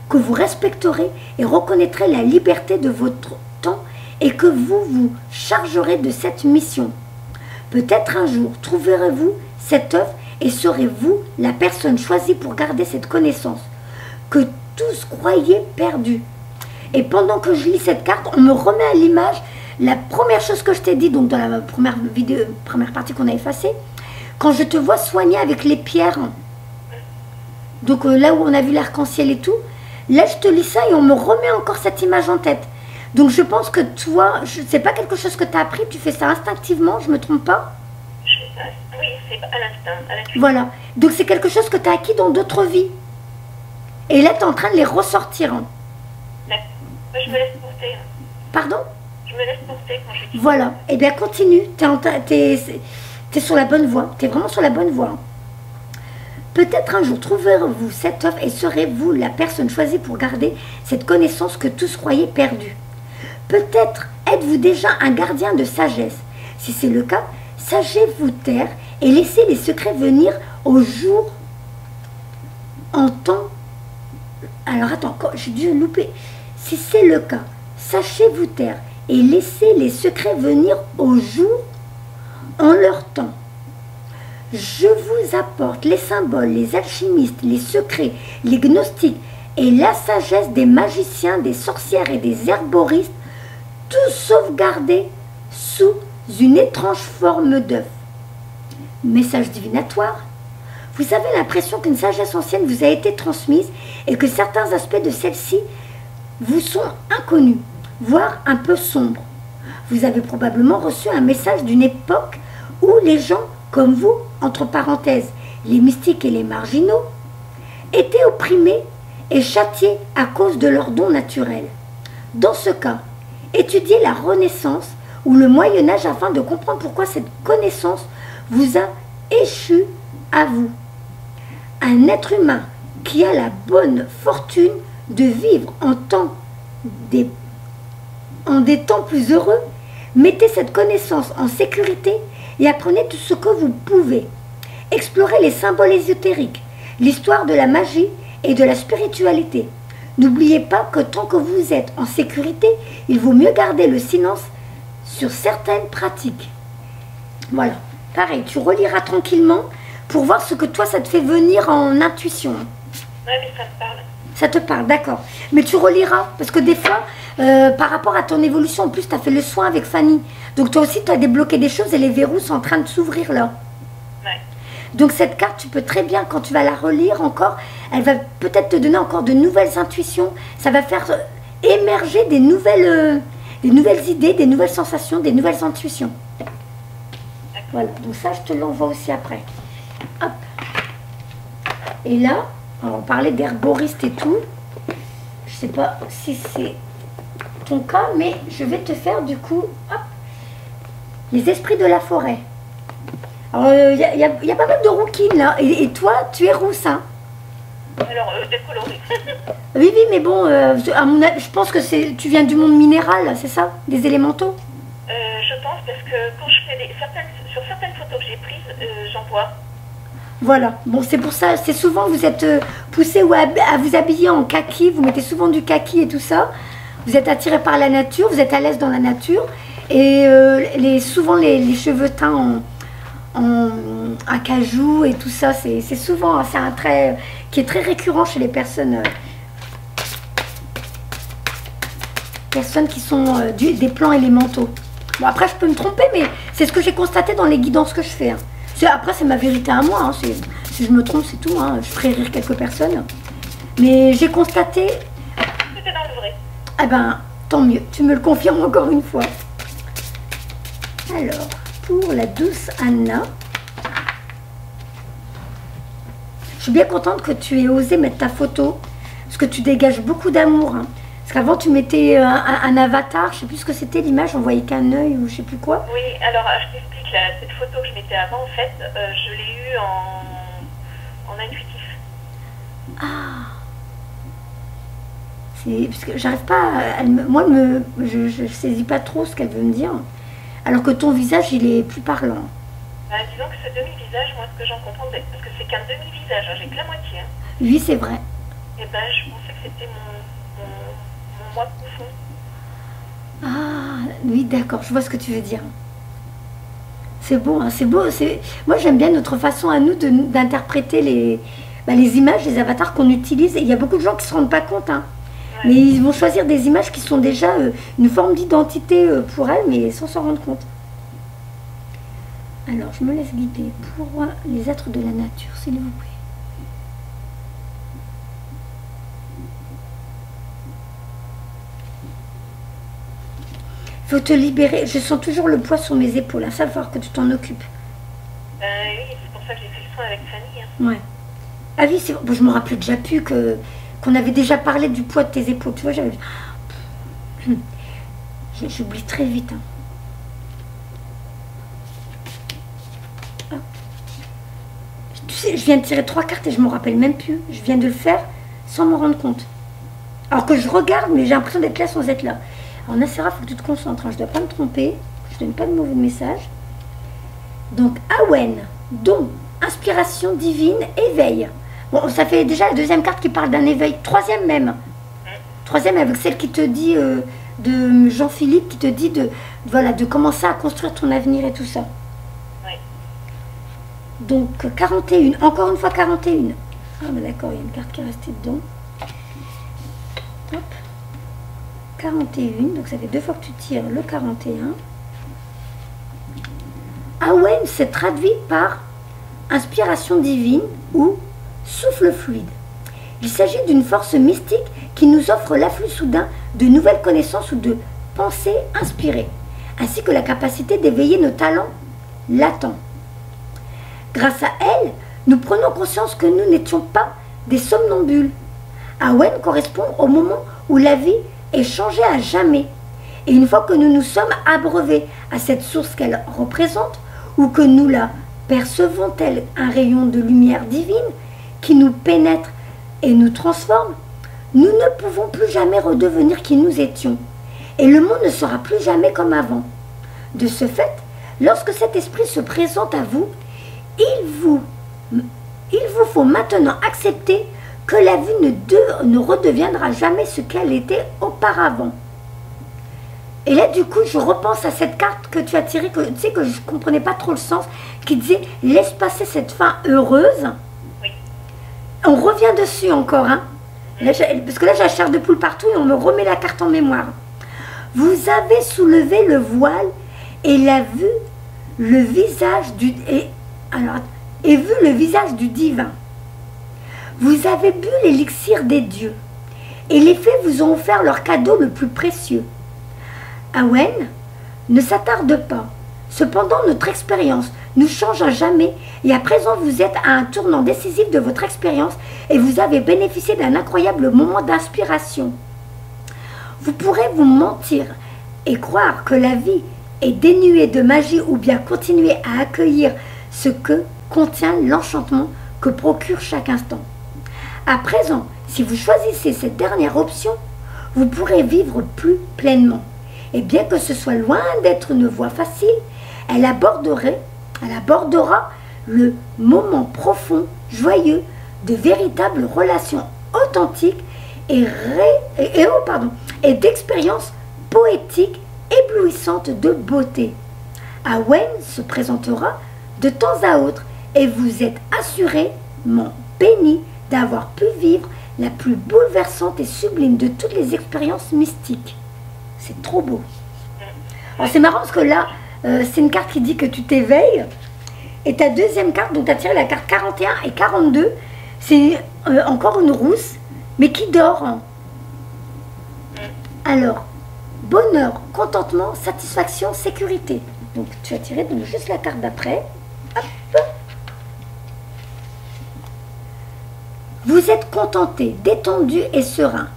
Speaker 1: que vous respecterez et reconnaîtrez la liberté de votre temps et que vous vous chargerez de cette mission. Peut-être un jour trouverez-vous cette œuvre et serez-vous la personne choisie pour garder cette connaissance que tous croyaient perdue. Et pendant que je lis cette carte, on me remet à l'image la première chose que je t'ai dit, donc dans la première partie qu'on a effacée, quand je te vois soigner avec les pierres, donc là où on a vu l'arc-en-ciel et tout, là je te lis ça et on me remet encore cette image en tête. Donc je pense que toi, c'est pas quelque chose que tu as appris, tu fais ça instinctivement, je me trompe pas?
Speaker 2: Oui, c'est à l'instinct, à l'intuition.
Speaker 1: Voilà, donc c'est quelque chose que tu as acquis dans d'autres vies. Et là tu es en train de les ressortir.
Speaker 2: D'accord. Je me laisse porter.
Speaker 1: Pardon?
Speaker 2: Je me laisse porter quand je dis.
Speaker 1: Voilà, et bien continue, t'es sur la bonne voie, t'es vraiment sur la bonne voie. Peut-être un jour trouverez-vous cette œuvre et serez-vous la personne choisie pour garder cette connaissance que tous croyaient perdue. Peut-être êtes-vous déjà un gardien de sagesse. Si c'est le cas, sachez-vous taire et laissez les secrets venir au jour en temps. Alors attends, j'ai dû louper. Si c'est le cas, sachez-vous taire et laissez les secrets venir au jour en leur temps. Je vous apporte les symboles, les alchimistes, les secrets, les gnostiques et la sagesse des magiciens, des sorcières et des herboristes, tous sauvegardés sous une étrange forme d'œuf. Message divinatoire. Vous avez l'impression qu'une sagesse ancienne vous a été transmise et que certains aspects de celle-ci vous sont inconnus, voire un peu sombres. Vous avez probablement reçu un message d'une époque où les gens comme vous, entre parenthèses, les mystiques et les marginaux, étaient opprimés et châtiés à cause de leurs dons naturels. Dans ce cas, étudiez la Renaissance ou le Moyen-Âge afin de comprendre pourquoi cette connaissance vous a échu à vous. Un être humain qui a la bonne fortune de vivre en des temps plus heureux, mettez cette connaissance en sécurité et apprenez tout ce que vous pouvez. Explorez les symboles ésotériques, l'histoire de la magie et de la spiritualité. N'oubliez pas que tant que vous êtes en sécurité, il vaut mieux garder le silence sur certaines pratiques. Voilà, pareil, tu reliras tranquillement pour voir ce que toi ça te fait venir en intuition.
Speaker 2: Oui, mais ça me parle.
Speaker 1: Ça te parle, d'accord. Mais tu reliras, parce que des fois, par rapport à ton évolution, en plus, tu as fait le soin avec Fanny. Donc toi aussi, tu as débloqué des choses et les verrous sont en train de s'ouvrir là.
Speaker 2: Ouais.
Speaker 1: Donc cette carte, tu peux très bien, quand tu vas la relire encore, elle va peut-être te donner encore de nouvelles intuitions. Ça va faire émerger des nouvelles idées, des nouvelles sensations, des nouvelles intuitions. Voilà, donc ça, je te l'envoie aussi après. Hop. Et là, on parlait d'herboriste et tout. Je sais pas si c'est ton cas, mais je vais te faire du coup, hop, les esprits de la forêt. Alors, il y a pas mal de rouquines là. Et toi, tu es rousse, hein?
Speaker 2: Alors, décoloré.
Speaker 1: Oui, oui, mais bon, à mon avis, je pense que tu viens du monde minéral, c'est ça? Des élémentaux?
Speaker 2: Je pense parce que quand je fais sur certaines photos que j'ai prises, j'en vois.
Speaker 1: Voilà, bon c'est pour ça, c'est souvent vous êtes poussé à vous habiller en kaki, vous mettez souvent du kaki et tout ça, vous êtes attiré par la nature, vous êtes à l'aise dans la nature, et souvent les cheveux teints en acajou et tout ça. C'est souvent, c'est un trait qui est très récurrent chez les personnes qui sont des plans élémentaux. Bon, après, je peux me tromper, mais c'est ce que j'ai constaté dans les guidances que je fais. Hein. Après, c'est ma vérité à moi. Hein. Si je me trompe, c'est tout. Hein. Je ferai rire quelques personnes. Mais j'ai constaté...
Speaker 2: C'était dans le vrai.
Speaker 1: Eh ben, tant mieux. Tu me le confirmes encore une fois. Alors, pour la douce Anna, je suis bien contente que tu aies osé mettre ta photo. Parce que tu dégages beaucoup d'amour. Hein. Parce qu'avant, tu mettais un avatar, je sais plus ce que c'était l'image, on voyait qu'un œil ou je sais plus quoi.
Speaker 2: Oui, alors je t'explique, cette photo que je mettais avant, en fait, je l'ai eue en intuitif.
Speaker 1: Ah, c'est parce que j'arrive pas, je saisis pas trop ce qu'elle veut me dire. Alors que ton visage, il est plus parlant.
Speaker 2: Bah, disons que ce demi-visage, moi, ce que j'en comprends, parce que c'est qu'un demi-visage, hein, j'ai que la moitié. Hein.
Speaker 1: Oui, c'est vrai.
Speaker 2: Et ben, je pensais que c'était mon moi profond.
Speaker 1: Ah, oui, d'accord, je vois ce que tu veux dire. C'est beau, hein, c'est beau. Moi, j'aime bien notre façon à nous d'interpréter les images, les avatars qu'on utilise. Et il y a beaucoup de gens qui ne se rendent pas compte. Hein. Ouais. Mais ils vont choisir des images qui sont déjà une forme d'identité pour elles, mais sans s'en rendre compte. Alors, je me laisse guider pour les êtres de la nature, s'il vous plaît. Faut te libérer. Je sens toujours le poids sur mes épaules. À savoir que tu t'en occupes.
Speaker 2: Oui, c'est pour ça que j'ai fait le soin avec Fanny. Hein.
Speaker 1: Ouais. Ah oui, bon, je me rappelais déjà plus qu'on avait déjà parlé du poids de tes épaules. Tu vois, j'oublie très vite. Hein. Ah. Tu sais, je viens de tirer 3 cartes et je me rappelle même plus. Je viens de le faire sans m'en rendre compte. Alors que je regarde, mais j'ai l'impression d'être là sans être là. Alors Nassera, il faut que tu te concentres, hein. Je ne dois pas me tromper, je ne donne pas de mauvais message. Donc Awen, don, inspiration divine, éveil. Bon, ça fait déjà la deuxième carte qui parle d'un éveil, troisième même. Troisième avec celle qui te dit, de Jean-Philippe, qui te dit de commencer à construire ton avenir et tout ça.
Speaker 2: Oui.
Speaker 1: Donc 41, encore une fois 41. Ah ben d'accord, il y a une carte qui est restée dedans. Hop. 41, donc ça fait 2 fois que tu tires le 41. Awen s'est traduit par inspiration divine ou souffle fluide. Il s'agit d'une force mystique qui nous offre l'afflux soudain de nouvelles connaissances ou de pensées inspirées, ainsi que la capacité d'éveiller nos talents latents. Grâce à elle, nous prenons conscience que nous n'étions pas des somnambules. Awen correspond au moment où la vie est changée à jamais. Et une fois que nous nous sommes abreuvés à cette source qu'elle représente, ou que nous la percevons tel un rayon de lumière divine qui nous pénètre et nous transforme, nous ne pouvons plus jamais redevenir qui nous étions. Et le monde ne sera plus jamais comme avant. De ce fait, lorsque cet esprit se présente à vous, il vous faut maintenant accepter que la vie ne redeviendra jamais ce qu'elle était auparavant. Et là, du coup, je repense à cette carte que tu as tirée, que tu sais que je ne comprenais pas trop le sens, qui disait « Laisse passer cette fin heureuse ».
Speaker 2: Oui.
Speaker 1: On revient dessus encore, hein. Là, parce que là, j'ai la chair de poule partout et on me remet la carte en mémoire. Vous avez soulevé le voile et l'a vu le visage et vu le visage du divin. Vous avez bu l'élixir des dieux, et les fées vous ont offert leur cadeau le plus précieux. Awen ne s'attarde pas. Cependant, notre expérience nous change à jamais, et à présent vous êtes à un tournant décisif de votre expérience, et vous avez bénéficié d'un incroyable moment d'inspiration. Vous pourrez vous mentir et croire que la vie est dénuée de magie, ou bien continuer à accueillir ce que contient l'enchantement que procure chaque instant. À présent, si vous choisissez cette dernière option, vous pourrez vivre plus pleinement. Et bien que ce soit loin d'être une voie facile, elle abordera le moment profond, joyeux, de véritables relations authentiques et d'expériences poétiques éblouissantes de beauté. Awen se présentera de temps à autre et vous êtes assurément béni d'avoir pu vivre la plus bouleversante et sublime de toutes les expériences mystiques. C'est trop beau. Alors c'est marrant parce que là, c'est une carte qui dit que tu t'éveilles. Et ta deuxième carte, donc tu as tiré la carte 41 et 42, c'est encore une rousse, mais qui dort. Alors, bonheur, contentement, satisfaction, sécurité. Donc tu as tiré donc, juste la carte d'après. Hop. Vous êtes contenté, détendu et serein.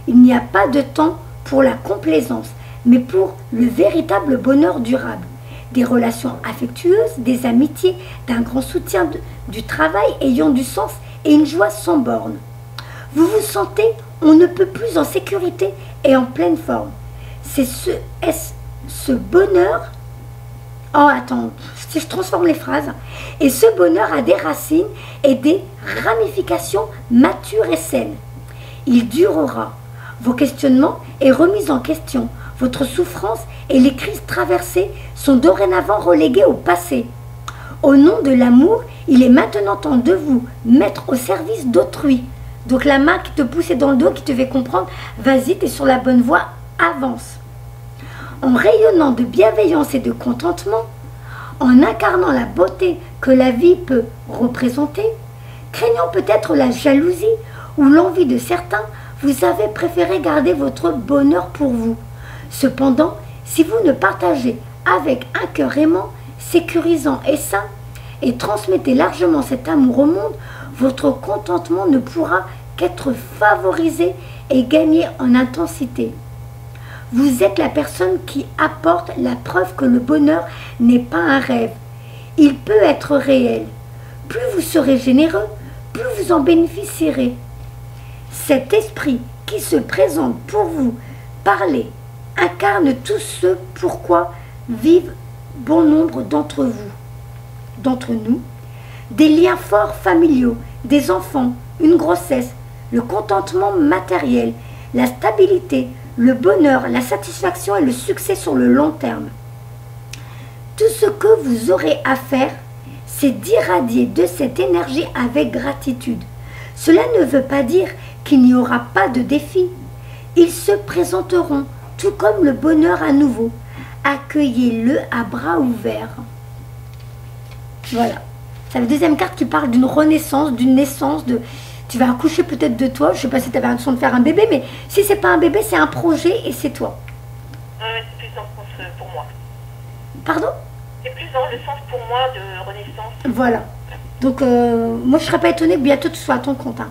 Speaker 1: Il n'y a pas de temps pour la complaisance, mais pour le véritable bonheur durable. Des relations affectueuses, des amitiés, d'un grand soutien, du travail ayant du sens et une joie sans borne. Vous vous sentez, on ne peut plus en sécurité et en pleine forme. C'est ce bonheur... Oh, attends, si je transforme les phrases. Et ce bonheur a des racines et des ramifications matures et saines. Il durera. Vos questionnements et remises en question, votre souffrance et les crises traversées sont dorénavant reléguées au passé. Au nom de l'amour, il est maintenant temps de vous mettre au service d'autrui. Donc la main qui te poussait dans le dos, qui te fait comprendre, vas-y, tu es sur la bonne voie, avance. En rayonnant de bienveillance et de contentement, en incarnant la beauté que la vie peut représenter, craignant peut-être la jalousie ou l'envie de certains, vous avez préféré garder votre bonheur pour vous. Cependant, si vous ne partagez avec un cœur aimant, sécurisant et sain, et transmettez largement cet amour au monde, votre contentement ne pourra qu'être favorisé et gagner en intensité. Vous êtes la personne qui apporte la preuve que le bonheur n'est pas un rêve. Il peut être réel. Plus vous serez généreux, plus vous en bénéficierez. Cet esprit qui se présente pour vous parler incarne tout ce pourquoi vivent bon nombre d'entre nous. Des liens forts familiaux, des enfants, une grossesse, le contentement matériel, la stabilité, le bonheur, la satisfaction et le succès sur le long terme. Tout ce que vous aurez à faire, c'est d'irradier de cette énergie avec gratitude. Cela ne veut pas dire qu'il n'y aura pas de défis. Ils se présenteront, tout comme le bonheur à nouveau. Accueillez-le à bras ouverts. Voilà. C'est la deuxième carte qui parle d'une renaissance, d'une naissance, tu vas accoucher peut-être de toi. Je ne sais pas si tu avais l'intention de faire un bébé, mais si c'est pas un bébé, c'est un projet et c'est toi.
Speaker 2: C'est plus dans le sens pour moi.
Speaker 1: Pardon?
Speaker 2: C'est plus dans le sens pour moi de renaissance.
Speaker 1: Voilà. Donc, moi, je ne serais pas étonnée que bientôt tu sois à ton compte. Hein.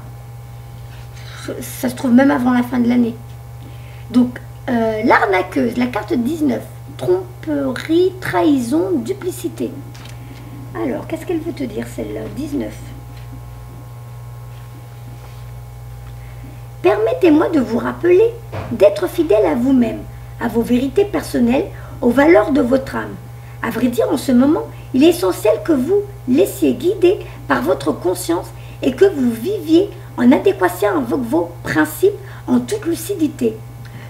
Speaker 1: Ça se trouve même avant la fin de l'année. Donc, l'arnaqueuse, la carte 19. Tromperie, trahison, duplicité. Alors, qu'est-ce qu'elle veut te dire, celle-là? 19. Permettez-moi de vous rappeler d'être fidèle à vous-même, à vos vérités personnelles, aux valeurs de votre âme. À vrai dire, en ce moment, il est essentiel que vous laissiez guider par votre conscience et que vous viviez en adéquation avec vos principes en toute lucidité.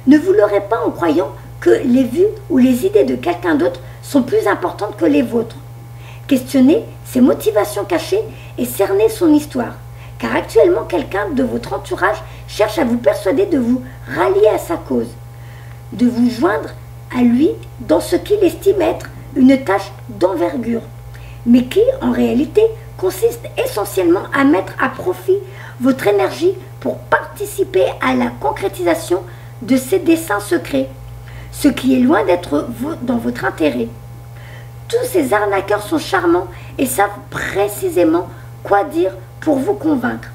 Speaker 1: Ne vous leurrez pas en croyant que les vues ou les idées de quelqu'un d'autre sont plus importantes que les vôtres. Questionnez ses motivations cachées et cernez son histoire. Car actuellement, quelqu'un de votre entourage cherche à vous persuader de vous rallier à sa cause, de vous joindre à lui dans ce qu'il estime être une tâche d'envergure, mais qui, en réalité, consiste essentiellement à mettre à profit votre énergie pour participer à la concrétisation de ses desseins secrets, ce qui est loin d'être dans votre intérêt. Tous ces arnaqueurs sont charmants et savent précisément quoi dire pour vous convaincre.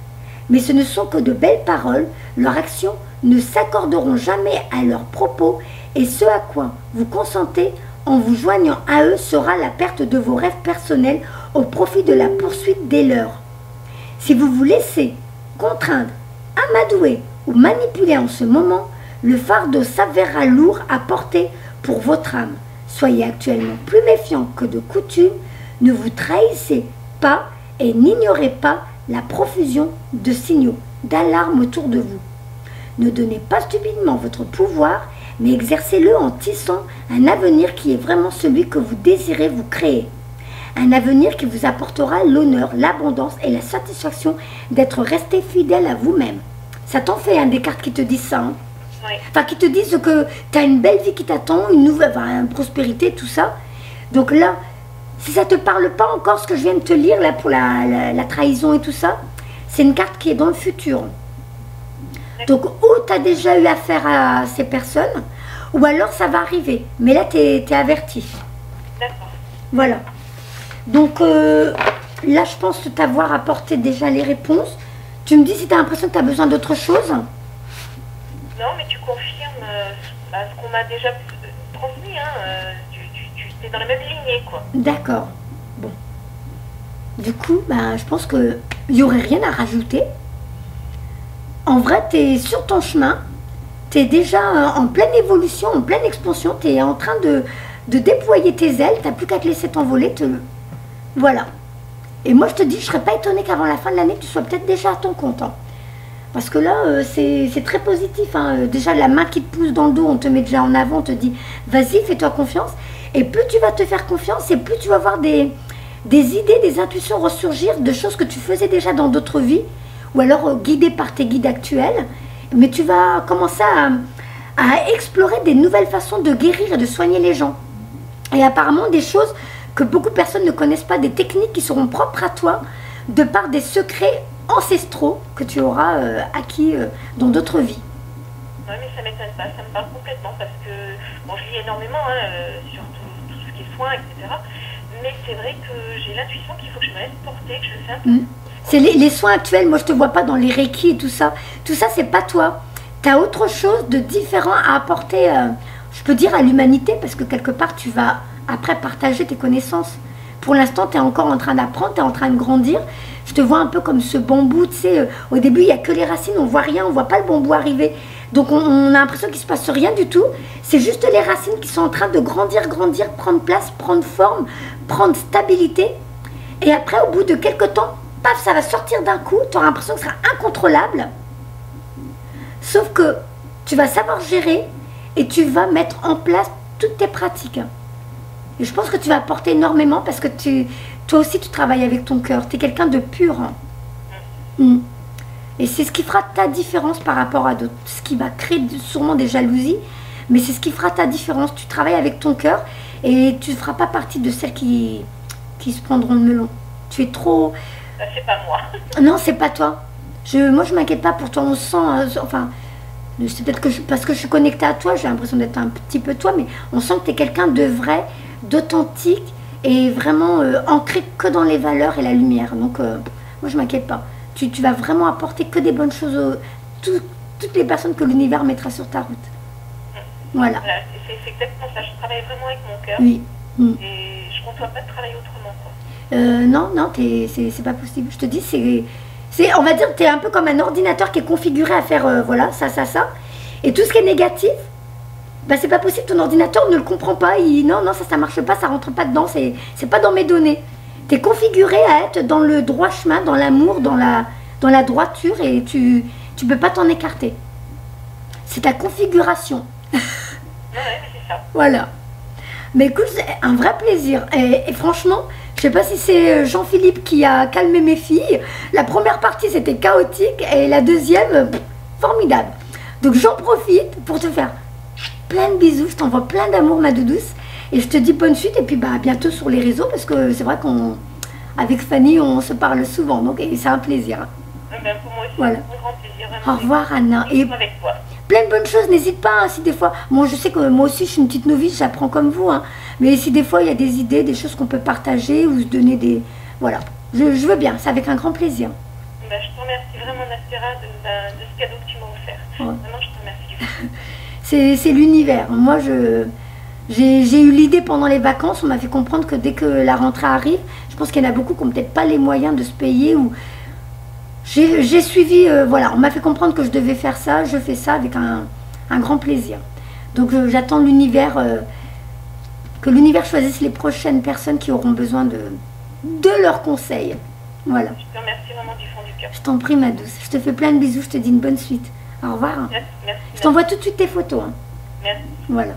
Speaker 1: Mais ce ne sont que de belles paroles, leurs actions ne s'accorderont jamais à leurs propos et ce à quoi vous consentez en vous joignant à eux sera la perte de vos rêves personnels au profit de la poursuite des leurs. Si vous vous laissez contraindre, amadouer ou manipuler en ce moment, le fardeau s'avérera lourd à porter pour votre âme. Soyez actuellement plus méfiant que de coutume, ne vous trahissez pas et n'ignorez pas la profusion de signaux d'alarme autour de vous. Ne donnez pas stupidement votre pouvoir, mais exercez-le en tissant un avenir qui est vraiment celui que vous désirez vous créer. un avenir qui vous apportera l'honneur, l'abondance et la satisfaction d'être resté fidèle à vous-même. Ça t'en fait des cartes qui te disent ça. Hein.
Speaker 2: Oui.
Speaker 1: Enfin, qui te disent que tu as une belle vie qui t'attend, une nouvelle une prospérité, tout ça. Donc là, si ça ne te parle pas encore, ce que je viens de te lire là pour la trahison et tout ça, c'est une carte qui est dans le futur. Donc, ou tu as déjà eu affaire à ces personnes, ou alors ça va arriver. Mais là, tu es averti.
Speaker 2: D'accord.
Speaker 1: Voilà. Donc, là, je pense t'avoir apporté déjà les réponses. Tu me dis si tu as l'impression que tu as besoin d'autre chose.
Speaker 2: Non, mais tu confirmes ce qu'on m'a déjà transmis. Hein, tu es dans la même lignée, quoi.
Speaker 1: D'accord. Bon. Du coup, je pense qu'il n'y aurait rien à rajouter. En vrai, tu es sur ton chemin. Tu es déjà en pleine évolution, en pleine expansion. Tu es en train de déployer tes ailes. Tu n'as plus qu'à te laisser t'envoler. Voilà. Et moi, je te dis, je ne serais pas étonnée qu'avant la fin de l'année, tu sois peut-être déjà à ton compte. Hein. Parce que là, c'est très positif. Hein. Déjà, la main qui te pousse dans le dos, on te met déjà en avant, on te dit, vas-y, fais-toi confiance. Et plus tu vas te faire confiance, et plus tu vas voir des idées, des intuitions ressurgir de choses que tu faisais déjà dans d'autres vies, ou alors guidé par tes guides actuels. Mais tu vas commencer à explorer des nouvelles façons de guérir et de soigner les gens. Et apparemment, des choses que beaucoup de personnes ne connaissent pas, des techniques qui seront propres à toi, de par des secrets ancestraux que tu auras acquis dans d'autres vies.
Speaker 2: Oui, mais ça ne m'étonne pas, ça me parle complètement parce que, bon, je lis énormément sur tout ce qui est soins, etc. Mais c'est vrai que j'ai l'intuition qu'il faut que je me laisse porter, que je fais un peu.
Speaker 1: C'est les soins actuels, moi je te vois pas dans les Reiki et tout ça. Tout ça, c'est pas toi. Tu as autre chose de différent à apporter, je peux dire, à l'humanité, parce que quelque part, tu vas après partager tes connaissances. Pour l'instant, tu es encore en train d'apprendre, tu es en train de grandir. Je te vois un peu comme ce bambou, tu sais, au début, il n'y a que les racines, on voit rien, on voit pas le bambou arriver. Donc, on a l'impression qu'il ne se passe rien du tout. C'est juste les racines qui sont en train de grandir, prendre place, prendre forme, prendre stabilité. Et après, au bout de quelques temps, paf, ça va sortir d'un coup, tu auras l'impression que ce sera incontrôlable. Sauf que tu vas savoir gérer et tu vas mettre en place toutes tes pratiques. Et je pense que tu vas apporter énormément parce que toi aussi tu travailles avec ton cœur. Tu es quelqu'un de pur. Et c'est ce qui fera ta différence par rapport à d'autres. Ce qui va créer sûrement des jalousies, mais c'est ce qui fera ta différence. Tu travailles avec ton cœur et tu ne feras pas partie de celles qui se prendront le melon. Tu es trop...
Speaker 2: C'est pas moi.
Speaker 1: Non, c'est pas toi. Moi, je m'inquiète pas pour toi. On sent... enfin, c'est peut-être que parce que je suis connectée à toi, j'ai l'impression d'être un petit peu toi, mais on sent que tu es quelqu'un de vrai, d'authentique et vraiment ancré que dans les valeurs et la lumière. Donc, moi, je m'inquiète pas. Tu vas vraiment apporter que des bonnes choses toutes les personnes que l'univers mettra sur ta route. Voilà.
Speaker 2: C'est exactement ça. Je travaille vraiment avec mon cœur.
Speaker 1: Oui.
Speaker 2: Et je ne conçois pas de travailler autrement, quoi.
Speaker 1: Non, c'est pas possible. Je te dis, on va dire que tu es un peu comme un ordinateur qui est configuré à faire voilà, ça. Et tout ce qui est négatif, c'est pas possible, ton ordinateur ne le comprend pas. Non, ça marche pas, ça rentre pas dedans, c'est pas dans mes données. Tu es configuré à être dans le droit chemin, dans l'amour, dans la droiture et tu peux pas t'en écarter. C'est ta configuration.
Speaker 2: Ouais, c'est ça.
Speaker 1: Voilà. Mais écoute, c'est un vrai plaisir. Et franchement, je sais pas si c'est Jean-Philippe qui a calmé mes filles. La première partie, c'était chaotique. Et la deuxième, formidable. Donc j'en profite pour te faire plein de bisous. Je t'envoie plein d'amour, ma douce. Et je te dis bonne suite. Et puis à bientôt sur les réseaux. Parce que c'est vrai qu'avec Fanny, on se parle souvent. Donc c'est un plaisir.
Speaker 2: Pour moi aussi,
Speaker 1: voilà.
Speaker 2: c'est un grand plaisir. Vraiment.
Speaker 1: Au revoir, Anna.
Speaker 2: Et avec toi.
Speaker 1: Plein de bonnes choses, n'hésite pas, hein, si des fois, moi je sais que moi aussi je suis une petite novice, j'apprends comme vous, hein, mais si des fois il y a des idées, des choses qu'on peut partager ou se donner des... Voilà, je veux bien, c'est avec un grand plaisir.
Speaker 2: Je te remercie vraiment, Nastera, de ce cadeau que tu m'as offert. Ouais. Vraiment, je te remercie.
Speaker 1: C'est l'univers. Moi, j'ai eu l'idée pendant les vacances, on m'a fait comprendre que dès que la rentrée arrive, je pense qu'il y en a beaucoup qui n'ont peut-être pas les moyens de se payer ou... J'ai suivi, voilà, on m'a fait comprendre que je devais faire ça, je fais ça avec un grand plaisir. Donc j'attends l'univers, que l'univers choisisse les prochaines personnes qui auront besoin de leurs conseils. Voilà.
Speaker 2: Je te remercie vraiment du fond du cœur.
Speaker 1: Je t'en prie, ma douce. Je te fais plein de bisous, je te dis une bonne suite. Au revoir.
Speaker 2: Merci.
Speaker 1: Je t'envoie tout de suite tes photos. Hein.
Speaker 2: Merci.
Speaker 1: Voilà.